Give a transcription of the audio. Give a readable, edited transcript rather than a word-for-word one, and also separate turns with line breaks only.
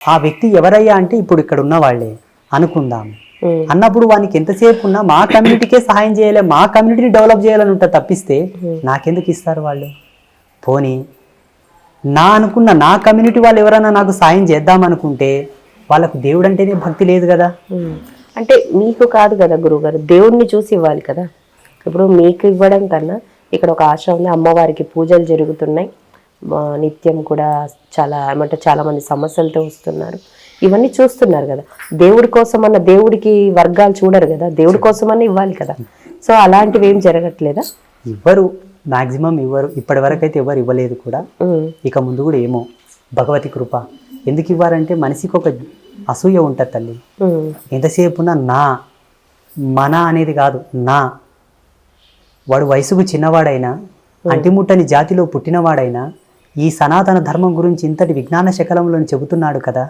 ఆ వ్యక్తి ఎవరయ్యా అంటే ఇప్పుడు ఇక్కడ ఉన్న వాళ్ళే అనుకుందాం. అన్నప్పుడు వానికి ఎంతసేపు ఉన్నా మా కమ్యూనిటీకే సహాయం చేయాలి, మా కమ్యూనిటీని డెవలప్ చేయాలని ఉంటా తప్పిస్తే నాకెందుకు ఇస్తారు వాళ్ళు? పోనీ నా అనుకున్న నా కమ్యూనిటీ వాళ్ళు ఎవరైనా నాకు సాయం చేద్దాం అనుకుంటే వాళ్ళకు దేవుడు అంటేనే భక్తి లేదు కదా.
అంటే మీకు కాదు కదా గురువుగారు, దేవుడిని చూసి ఇవ్వాలి కదా. ఇప్పుడు మీకు ఇవ్వడం కన్నా ఇక్కడ ఒక ఆశ ఉంది, అమ్మవారికి పూజలు జరుగుతున్నాయి, నిత్యం కూడా చాలా ఏమంటే చాలా మంది సమస్యలతో వస్తున్నారు, ఇవన్నీ చూస్తున్నారు కదా. దేవుడి కోసం అన్న, దేవుడికి వర్గాలు చూడరు కదా, దేవుడి కోసం అన్న ఇవ్వాలి కదా. సో అలాంటివి ఏం జరగట్లేదా?
ఇవ్వరు, మాక్సిమం ఇవ్వరు. ఇప్పటి వరకు అయితే ఎవరు ఇవ్వలేదు కూడా, ఇక ముందు కూడా ఏమో భగవతి కృప. ఎందుకు ఇవ్వారంటే మనిషికి ఒక అసూయ ఉంటుంది తల్లి. ఎంతసేపు నా మన అనేది కాదు, నా వాడు వయసుకు చిన్నవాడైనా అంటిముట్టని జాతిలో పుట్టినవాడైనా ఈ సనాతన ధర్మం గురించి ఇంతటి విజ్ఞాన శకలంలో చెబుతున్నాడు కదా.